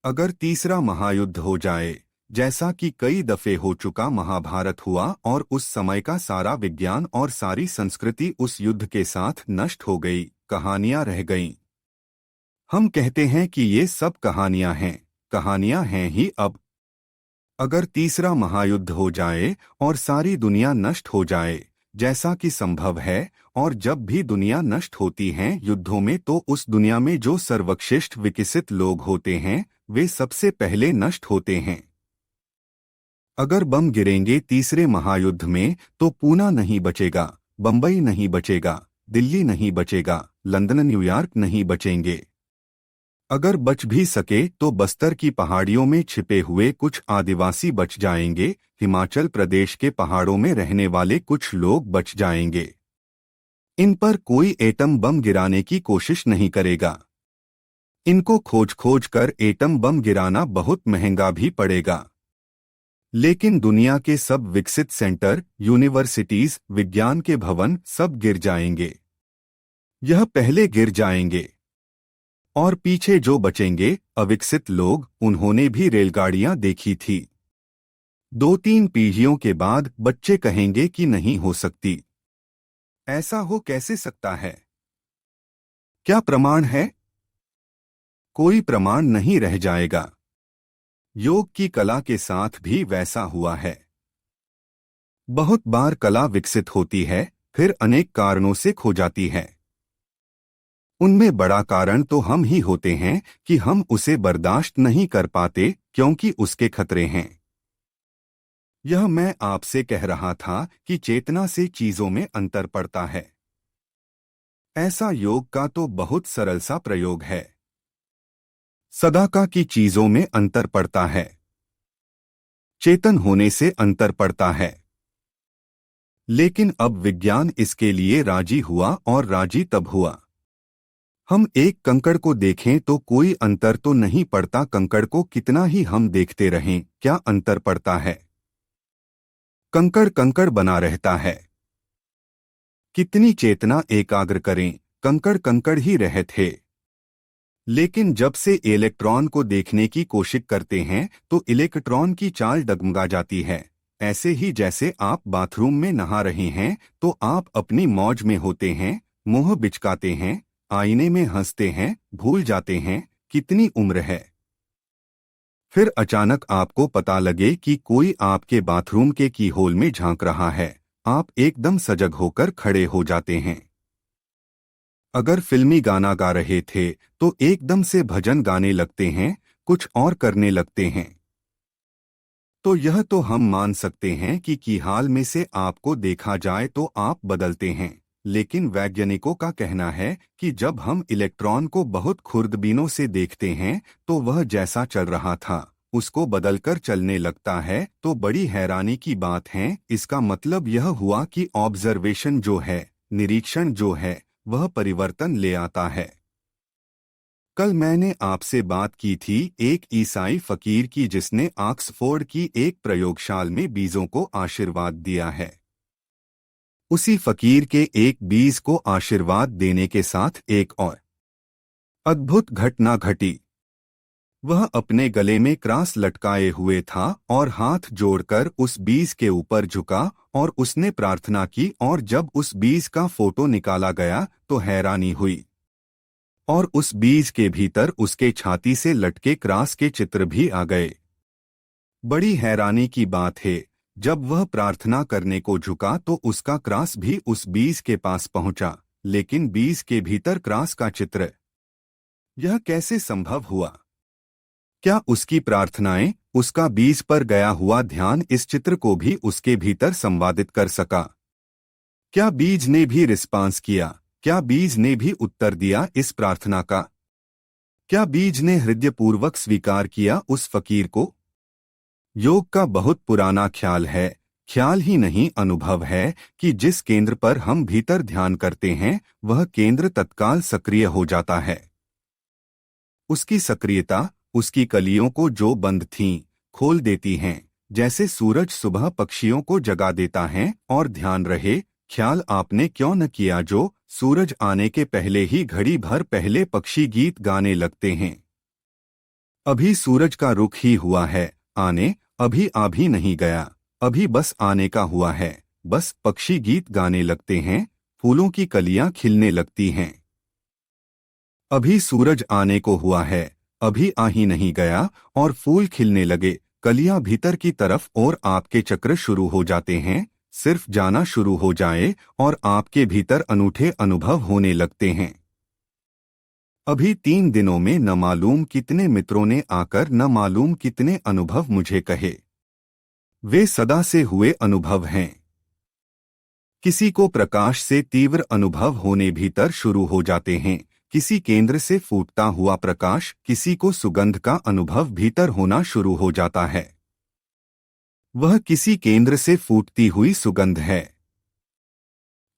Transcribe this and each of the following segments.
अगर तीसरा महायुद्ध हो जाए, जैसा कि कई दफे हो चुका महाभारत हुआ और उस समय का सारा विज्ञान और सारी संस्कृति उस युद्ध के साथ नष्ट हो गई, कहानियां रह गईं। हम कहते हैं कि ये सब कहानियां हैं ही अब। अगर तीसरा महायुद्ध हो जाए और सारी दुनिया नष्ट हो जाए, जैसा कि संभव है, और जब भी दुनिया नष्ट होती है युद्धों में, तो उस दुनिया में जो सर्वश्रेष्ठ विकसित लोग होते हैं वे सबसे पहले नष्ट होते हैं। अगर बम गिरेंगे तीसरे महायुद्ध में तो पूना नहीं बचेगा, बंबई नहीं बचेगा, दिल्ली नहीं बचेगा, लंदन न्यूयॉर्क नहीं बचेंगे। अगर बच भी सके तो बस्तर की पहाड़ियों में छिपे हुए कुछ आदिवासी बच जाएंगे, हिमाचल प्रदेश के पहाड़ों में रहने वाले कुछ लोग बच जाएंगे। इन पर कोई एटम बम गिराने की कोशिश नहीं करेगा। इनको खोज खोज कर एटम बम गिराना बहुत महंगा भी पड़ेगा। लेकिन दुनिया के सब विकसित सेंटर, यूनिवर्सिटीज, विज्ञान के भवन सब गिर जाएंगे। यह पहले गिर जाएंगे। और पीछे जो बचेंगे अविकसित लोग, उन्होंने भी रेलगाड़ियां देखी थी। 2-3 पीढ़ियों के बाद बच्चे कहेंगे कि नहीं हो सकती। ऐसा हो कैसे सकता है? क्या प्रमाण है? कोई प्रमाण नहीं रह जाएगा। योग की कला के साथ भी वैसा हुआ है। बहुत बार कला विकसित होती है, फिर अनेक कारणों से खो जाती है। उनमें बड़ा कारण तो हम ही होते हैं कि हम उसे बर्दाश्त नहीं कर पाते क्योंकि उसके खतरे हैं। यह मैं आपसे कह रहा था कि चेतना से चीजों में अंतर पड़ता है। ऐसा योग का तो बहुत सरल सा प्रयोग है। सदाका की चीजों में अंतर पड़ता है। चेतन होने से अंतर पड़ता है। लेकिन अब विज्ञान इसके लिए राजी हुआ, और राजी तब हुआ। हम एक कंकड़ को देखें तो कोई अंतर तो नहीं पड़ता, कंकड़ को कितना ही हम देखते रहें क्या अंतर पड़ता है? कंकड़ कंकड़ बना रहता है। कितनी चेतना एकाग्र करें, कंकड़ कंकड़ ही रहे थे। लेकिन जब से इलेक्ट्रॉन को देखने की कोशिश करते हैं तो इलेक्ट्रॉन की चाल डगमगा जाती है। ऐसे ही जैसे आप बाथरूम में नहा रहे हैं तो आप अपनी मौज में होते हैं, मुंह बिचकाते हैं, आईने में हंसते हैं, भूल जाते हैं कितनी उम्र है। फिर अचानक आपको पता लगे कि कोई आपके बाथरूम के कीहोल में झांक रहा है, आप एकदम सजग होकर खड़े हो जाते हैं। अगर फिल्मी गाना गा रहे थे तो एकदम से भजन गाने लगते हैं, कुछ और करने लगते हैं। तो यह तो हम मान सकते हैं कि हाल में से आपको देखा जाए तो आप बदलते हैं। लेकिन वैज्ञानिकों का कहना है कि जब हम इलेक्ट्रॉन को बहुत खुर्दबीनों से देखते हैं तो वह जैसा चल रहा था उसको बदलकर चलने लगता है, तो बड़ी हैरानी की बात है। इसका मतलब यह हुआ कि ऑब्जर्वेशन जो है, निरीक्षण जो है, वह परिवर्तन ले आता है। कल मैंने आपसे बात की थी एक ईसाई फकीर की जिसने ऑक्सफोर्ड की एक प्रयोगशाला में बीजों को आशीर्वाद दिया है। उसी फकीर के एक बीज को आशीर्वाद देने के साथ एक और अद्भुत घटना घटी। वह अपने गले में क्रॉस लटकाए हुए था और हाथ जोड़कर उस बीज के ऊपर झुका और उसने प्रार्थना की, और जब उस बीज का फोटो निकाला गया तो हैरानी हुई। और उस बीज के भीतर उसके छाती से लटके क्रॉस के चित्र भी आ गए। बड़ी हैरानी की बात है, जब वह प्रार्थना करने को झुका तो उसका क्रॉस भी उस बीज के पास पहुंचा, लेकिन बीज के भीतर क्रॉस का चित्र। यह कैसे संभव हुआ? क्या उसकी प्रार्थनाएं, उसका बीज पर गया हुआ ध्यान इस चित्र को भी उसके भीतर संवादित कर सका? क्या बीज ने भी रिस्पांस किया? क्या बीज ने भी उत्तर दिया इस प्रार्थना का? क्या बीज ने हृदयपूर्वक स्वीकार किया उस फकीर को? योग का बहुत पुराना ख्याल है, ख्याल ही नहीं अनुभव है, कि जिस केंद्र पर हम भीतर ध्यान करते हैं वह केंद्र तत्काल सक्रिय हो जाता है। उसकी सक्रियता उसकी कलियों को जो बंद थीं खोल देती हैं, जैसे सूरज सुबह पक्षियों को जगा देता है। और ध्यान रहे, ख्याल आपने क्यों न किया जो सूरज आने के पहले ही घड़ी भर पहले पक्षी गीत गाने लगते हैं। अभी सूरज का रुख ही हुआ है, आने अभी आ भी नहीं गया, अभी बस आने का हुआ है, बस पक्षी गीत गाने लगते हैं, फूलों की कलियां खिलने लगती हैं। अभी सूरज आने को हुआ है, अभी आ ही नहीं गया, और फूल खिलने लगे, कलियां भीतर की तरफ, और आपके चक्र शुरू हो जाते हैं, सिर्फ जाना शुरू हो जाए और आपके भीतर अनूठे अनुभव होने लगते हैं। अभी 3 दिनों में न मालूम कितने मित्रों ने आकर न मालूम कितने अनुभव मुझे कहे। वे सदा से हुए अनुभव हैं। किसी को प्रकाश से तीव्र अनुभव होने भीतर शुरू हो जाते हैं, किसी केंद्र से फूटता हुआ प्रकाश, किसी को सुगंध का अनुभव भीतर होना शुरू हो जाता है। वह किसी केंद्र से फूटती हुई सुगंध है।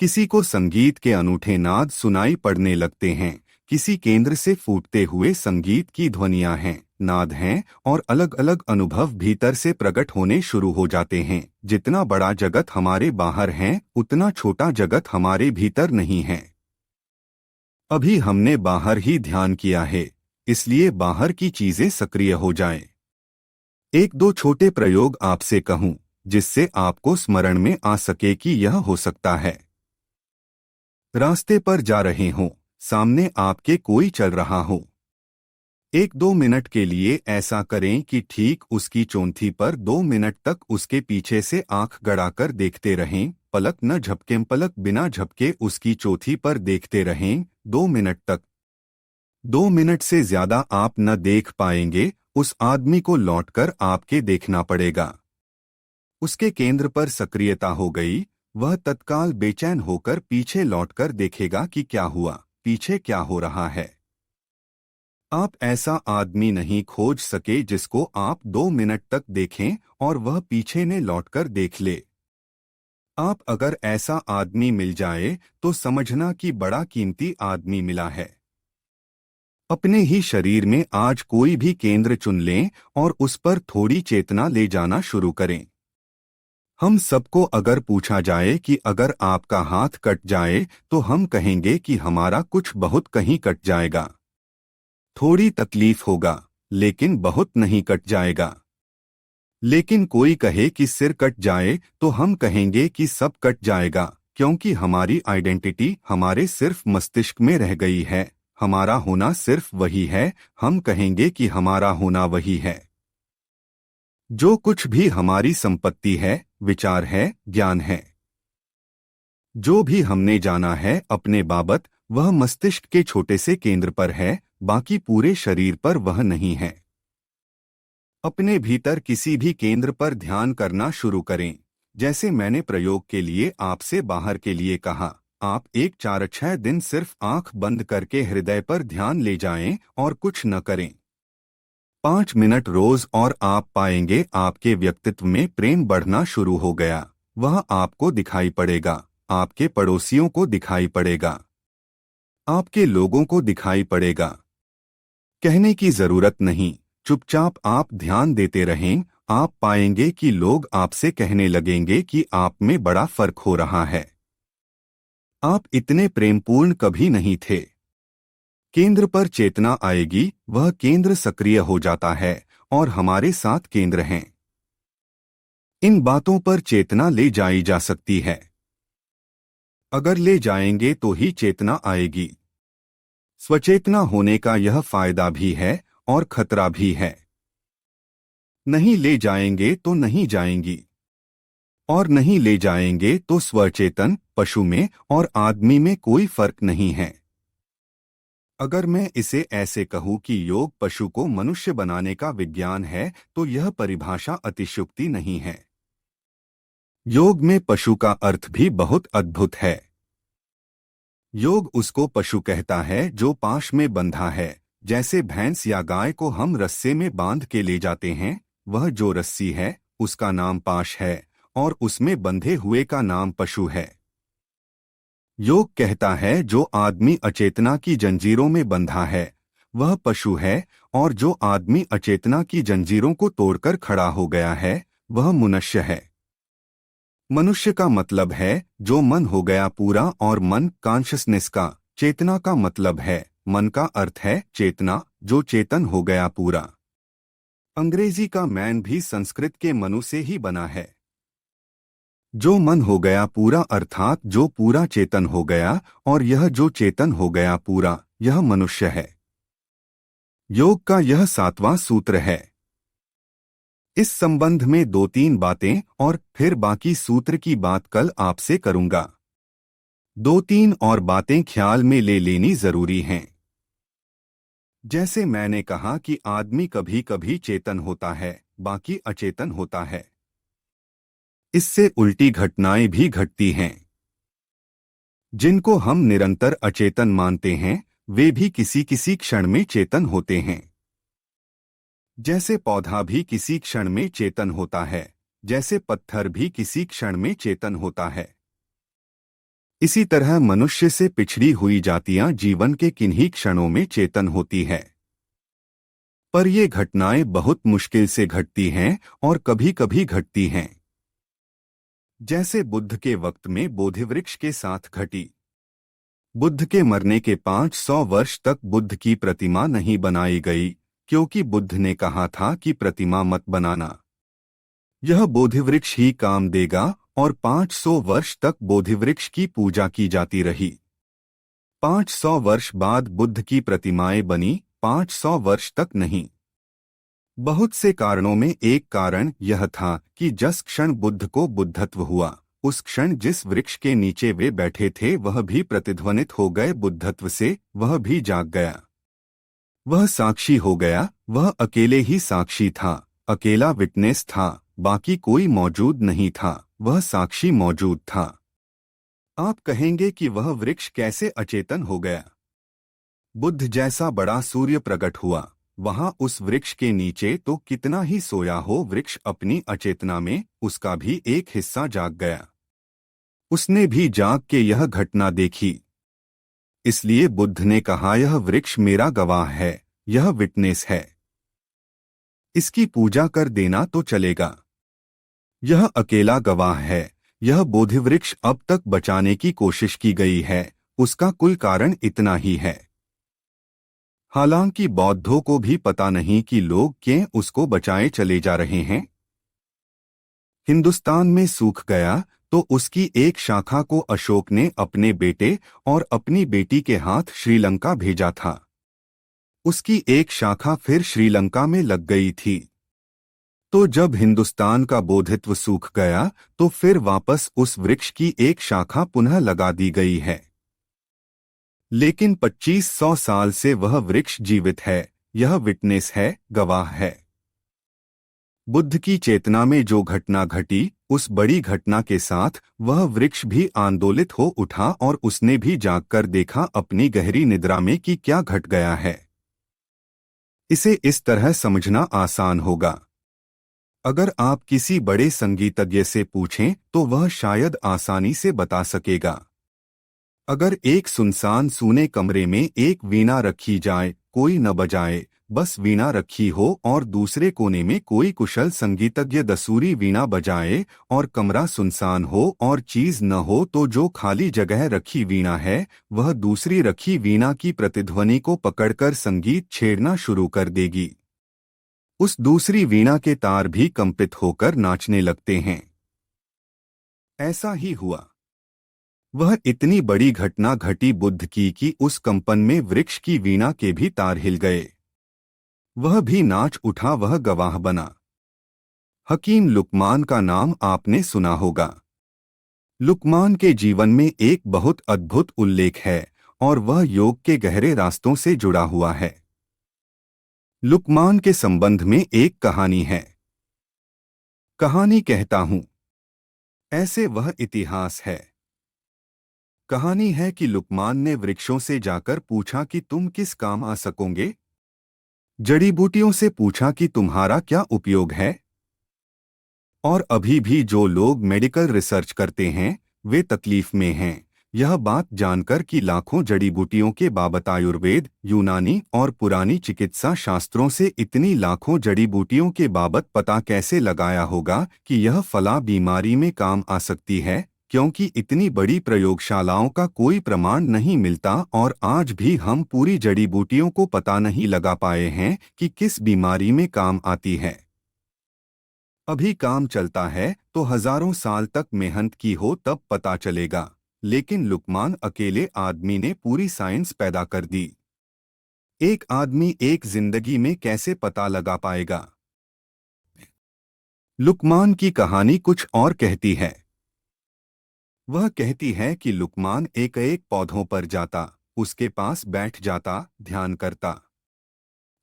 किसी को संगीत के अनूठे नाद सुनाई पड़ने लगते हैं, किसी केंद्र से फूटते हुए संगीत की ध्वनियां हैं, नाद हैं, और अलग अलग अनुभव भीतर से प्रकट होने शुरू हो जाते हैं। जितना बड़ा जगत हमारे बाहर है, उतना छोटा जगत हमारे भीतर नहीं है। अभी हमने बाहर ही ध्यान किया है, इसलिए बाहर की चीजें सक्रिय हो जाएं। एक दो छोटे प्रयोग आपसे कहूं, जिससे आपको स्मरण में आ सके कि यह हो सकता है। रास्ते पर जा रहे हों, सामने आपके कोई चल रहा हो। 1-2 मिनट के लिए ऐसा करें कि ठीक उसकी चोंथी पर 2 मिनट तक उसके पीछे से आंख गड़ाकर देखते रहें, पलक न झपकें, पलक बिना झपके उसकी चौथी पर देखते रहें 2 मिनट तक। 2 मिनट से ज्यादा आप न देख पाएंगे, उस आदमी को लौटकर आपके देखना पड़ेगा। उसके केंद्र पर सक्रियता हो गई, वह तत्काल बेचैन होकर पीछे लौटकर देखेगा कि क्या हुआ, पीछे क्या हो रहा है। आप ऐसा आदमी नहीं खोज सके जिसको आप 2 मिनट तक देखें और वह पीछे ने लौटकर देख ले। आप अगर ऐसा आदमी मिल जाए तो समझना कि बड़ा कीमती आदमी मिला है। अपने ही शरीर में आज कोई भी केंद्र चुन लें और उस पर थोड़ी चेतना ले जाना शुरू करें। हम सबको अगर पूछा जाए कि अगर आपका हाथ कट जाए तो हम कहेंगे कि हमारा कुछ बहुत कहीं कट जाएगा। थोड़ी तकलीफ होगा, लेकिन बहुत नहीं कट जाएगा। लेकिन कोई कहे कि सिर कट जाए तो हम कहेंगे कि सब कट जाएगा, क्योंकि हमारी आइडेंटिटी हमारे सिर्फ मस्तिष्क में रह गई है। हमारा होना सिर्फ वही है, हम कहेंगे कि हमारा होना वही है। जो कुछ भी हमारी संपत्ति है, विचार है, ज्ञान है, जो भी हमने जाना है अपने बाबत, वह मस्तिष्क के छोटे से केंद्र पर है, बाकी पूरे शरीर पर वह नहीं है। अपने भीतर किसी भी केंद्र पर ध्यान करना शुरू करें। जैसे मैंने प्रयोग के लिए आपसे बाहर के लिए कहा, आप 1-4-6 दिन सिर्फ आंख बंद करके हृदय पर ध्यान ले जाएं और कुछ न करें। 5 मिनट रोज और आप पाएंगे आपके व्यक्तित्व में प्रेम बढ़ना शुरू हो गया। वह आपको दिखाई पड़ेगा, आपके पड़ोसियों को दिखाई पड़ेगा, आपके लोगों को दिखाई पड़ेगा। कहने की जरूरत नहीं, चुपचाप आप ध्यान देते रहें, आप पाएंगे कि लोग आपसे कहने लगेंगे कि आप में बड़ा फर्क हो रहा है। आप इतने प्रेमपूर्ण कभी नहीं थे। केंद्र पर चेतना आएगी, वह केंद्र सक्रिय हो जाता है और हमारे साथ केंद्र हैं। इन बातों पर चेतना ले जाई जा सकती है। अगर ले जाएंगे तो ही चेतना आएगी। स्वचेतना होने का यह फायदा भी है और खतरा भी है। नहीं ले जाएंगे तो नहीं जाएंगी, और नहीं ले जाएंगे तो स्वचेतन पशु में और आदमी में कोई फर्क नहीं है। अगर मैं इसे ऐसे कहूं कि योग पशु को मनुष्य बनाने का विज्ञान है, तो यह परिभाषा अतिशयोक्ति नहीं है। योग में पशु का अर्थ भी बहुत अद्भुत है। योग उसको पशु कहता है जो पाश में बंधा है। जैसे भैंस या गाय को हम रस्से में बांध के ले जाते हैं, वह जो रस्सी है उसका नाम पाश है और उसमें बंधे हुए का नाम पशु है। योग कहता है जो आदमी अचेतना की जंजीरों में बंधा है वह पशु है, और जो आदमी अचेतना की जंजीरों को तोड़कर खड़ा हो गया है वह मनुष्य है। मनुष्य का मतलब है जो मन हो गया पूरा, और मन कॉन्शसनेस का। चेतना का मतलब है मन का अर्थ है चेतना, जो चेतन हो गया पूरा। अंग्रेजी का मैन भी संस्कृत के मनु से ही बना है। जो मन हो गया पूरा अर्थात जो पूरा चेतन हो गया, और यह जो चेतन हो गया पूरा, यह मनुष्य है। योग का यह 7वां सूत्र है। इस संबंध में 2-3 बातें और फिर बाकी सूत्र की बात कल आपसे करूंगा। 2-3 और बातें ख्याल में ले लेनी जरूरी हैं। जैसे मैंने कहा कि आदमी कभी कभी चेतन होता है, बाकी अचेतन होता है। इससे उल्टी घटनाएं भी घटती हैं। जिनको हम निरंतर अचेतन मानते हैं, वे भी किसी किसी क्षण में चेतन होते हैं। जैसे पौधा भी किसी क्षण में चेतन होता है, जैसे पत्थर भी किसी क्षण में चेतन होता है। इसी तरह मनुष्य से पिछड़ी हुई जातियां जीवन के किन्हीं क्षणों में चेतन होती है। पर ये घटनाएं बहुत मुश्किल से घटती हैं और कभी कभी घटती हैं। जैसे बुद्ध के वक्त में बोधिवृक्ष के साथ घटी। बुद्ध के मरने के 500 वर्ष तक बुद्ध की प्रतिमा नहीं बनाई गई, क्योंकि बुद्ध ने कहा था कि प्रतिमा मत बनाना, यह बोधिवृक्ष ही काम देगा, और 500 वर्ष तक बोधिवृक्ष की पूजा की जाती रही। 500 वर्ष बाद बुद्ध की प्रतिमाएं बनी, 500 वर्ष तक नहीं। बहुत से कारणों में एक कारण यह था कि जिस क्षण बुद्ध को बुद्धत्व हुआ, उस क्षण जिस वृक्ष के नीचे वे बैठे थे वह भी प्रतिध्वनित हो गए बुद्धत्व से, वह भी जाग गया। वह साक्षी हो गया, वह अकेले ही साक्षी था, अकेला विटनेस था, बाकी कोई मौजूद नहीं था, वह साक्षी मौजूद था। आप कहेंगे कि वह वृक्ष कैसे अचेतन हो गया? बुद्ध जैसा बड़ा सूर्य प्रकट हुआ, वहां उस वृक्ष के नीचे तो कितना ही सोया हो वृक्ष अपनी अचेतना में, उसका भी एक हिस्सा जाग गया। उसने भी जाग के यह घटना देखी। इसलिए बुद्ध ने कहा यह वृक्ष मेरा गवाह है, यह विटनेस है, इसकी पूजा कर देना तो चलेगा। यह अकेला गवाह है। यह बोधिवृक्ष अब तक बचाने की कोशिश की गई है, उसका कुल कारण इतना ही है। हालांकि बौद्धों को भी पता नहीं कि लोग क्यों उसको बचाए चले जा रहे हैं। हिंदुस्तान में सूख गया तो उसकी एक शाखा को अशोक ने अपने बेटे और अपनी बेटी के हाथ श्रीलंका भेजा था। उसकी एक शाखा फिर श्रीलंका में लग गई थी। तो जब हिंदुस्तान का बोधित्व सूख गया तो फिर वापस उस वृक्ष की एक शाखा पुनः लगा दी गई है। लेकिन 2500 साल से वह वृक्ष जीवित है, यह विटनेस है, गवाह है। बुद्ध की चेतना में जो घटना घटी, उस बड़ी घटना के साथ वह वृक्ष भी आंदोलित हो उठा और उसने भी जागकर देखा अपनी गहरी निद्रा में कि क्या घट गया है। इसे इस तरह समझना आसान होगा। अगर आप किसी बड़े संगीतज्ञ से पूछें तो वह शायद आसानी से बता सकेगा। अगर एक सुनसान सूने कमरे में एक वीणा रखी जाए, कोई न बजाए, बस वीणा रखी हो और दूसरे कोने में कोई कुशल संगीतज्ञ दसूरी वीणा बजाए और कमरा सुनसान हो और चीज न हो, तो जो खाली जगह रखी वीणा है वह दूसरी रखी वीणा की प्रतिध्वनि को पकड़कर संगीत छेड़ना शुरू कर देगी। उस दूसरी वीणा के तार भी कंपित होकर नाचने लगते हैं। ऐसा ही हुआ। वह इतनी बड़ी घटना घटी बुद्ध की कि उस कंपन में वृक्ष की वीणा के भी तार हिल गए। वह भी नाच उठा, वह गवाह बना। हकीम लुकमान का नाम आपने सुना होगा। लुकमान के जीवन में एक बहुत अद्भुत उल्लेख है और वह योग के गहरे रास्तों से जुड़ा हुआ है। लुकमान के संबंध में एक कहानी है। कहानी कहता हूं, ऐसे वह इतिहास है। कहानी है कि लुकमान ने वृक्षों से जाकर पूछा कि तुम किस काम आ सकोगे। जड़ी बूटियों से पूछा कि तुम्हारा क्या उपयोग है। और अभी भी जो लोग मेडिकल रिसर्च करते हैं वे तकलीफ में हैं, यह बात जानकर कि लाखों जड़ी बूटियों के बाबत आयुर्वेद, यूनानी और पुरानी चिकित्सा शास्त्रों से इतनी लाखों जड़ी बूटियों के बाबत पता कैसे लगाया होगा कि यह फला बीमारी में काम आ सकती है। क्योंकि इतनी बड़ी प्रयोगशालाओं का कोई प्रमाण नहीं मिलता और आज भी हम पूरी जड़ी बूटियों को पता नहीं लगा पाए हैं कि किस बीमारी में काम आती है। अभी काम चलता है तो हजारों साल तक मेहनत की हो तब पता चलेगा, लेकिन लुकमान अकेले आदमी ने पूरी साइंस पैदा कर दी। एक आदमी एक जिंदगी में कैसे पता लगा पाएगा? लुकमान की कहानी कुछ और कहती है। वह कहती है कि लुकमान एक एक पौधों पर जाता, उसके पास बैठ जाता, ध्यान करता।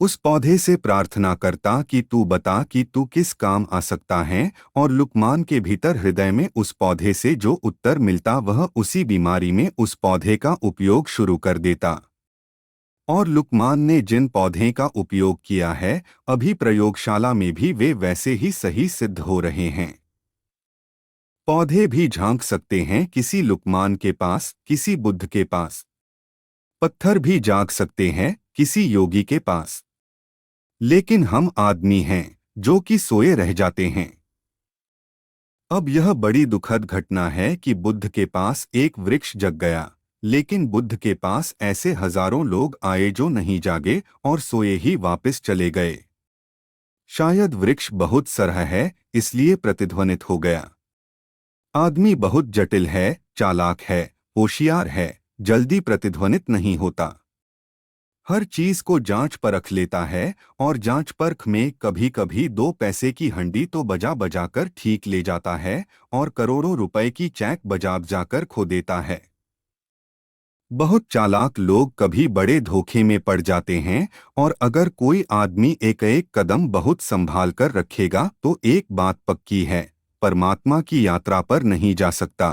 उस पौधे से प्रार्थना करता कि तू बता कि तू किस काम आ सकता है, और लुकमान के भीतर हृदय में उस पौधे से जो उत्तर मिलता वह उसी बीमारी में उस पौधे का उपयोग शुरू कर देता। और लुकमान ने जिन पौधे का उपयोग किया है, अभी प्रयोगशाला में भी वे वैसे ही सही सिद्ध हो रहे हैं। पौधे भी झांक सकते हैं किसी लुकमान के पास, किसी बुद्ध के पास। पत्थर भी जाग सकते हैं किसी योगी के पास। लेकिन हम आदमी हैं जो कि सोए रह जाते हैं। अब यह बड़ी दुखद घटना है कि बुद्ध के पास एक वृक्ष जग गया, लेकिन बुद्ध के पास ऐसे हजारों लोग आए जो नहीं जागे और सोए ही वापस चले गए। शायद वृक्ष बहुत सरह है, इसलिए प्रतिध्वनित हो गया। आदमी बहुत जटिल है, चालाक है, होशियार है, जल्दी प्रतिध्वनित नहीं होता। हर चीज को जांच परख लेता है, और जांच परख में कभी कभी 2 पैसे की हंडी तो बजा बजाकर ठीक ले जाता है और करोड़ों रुपए की चैक बजा बजाकर खो देता है। बहुत चालाक लोग कभी बड़े धोखे में पड़ जाते हैं, और अगर कोई आदमी एक एक कदम बहुत संभाल कर रखेगा तो एक बात पक्की है, परमात्मा की यात्रा पर नहीं जा सकता।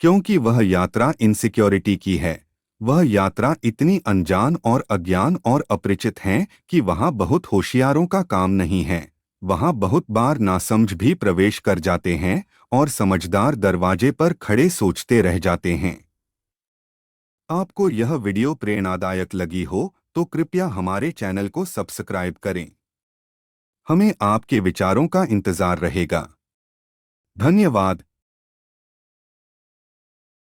क्योंकि वह यात्रा इनसिक्योरिटी की है। वह यात्रा इतनी अनजान और अज्ञान और अपरिचित है कि वहां बहुत होशियारों का काम नहीं है। वहां बहुत बार नासमझ भी प्रवेश कर जाते हैं और समझदार दरवाजे पर खड़े सोचते रह जाते हैं। आपको यह वीडियो प्रेरणादायक लगी हो तो कृपया हमारे चैनल को सब्सक्राइब करें। हमें आपके विचारों का इंतजार रहेगा। धन्यवाद।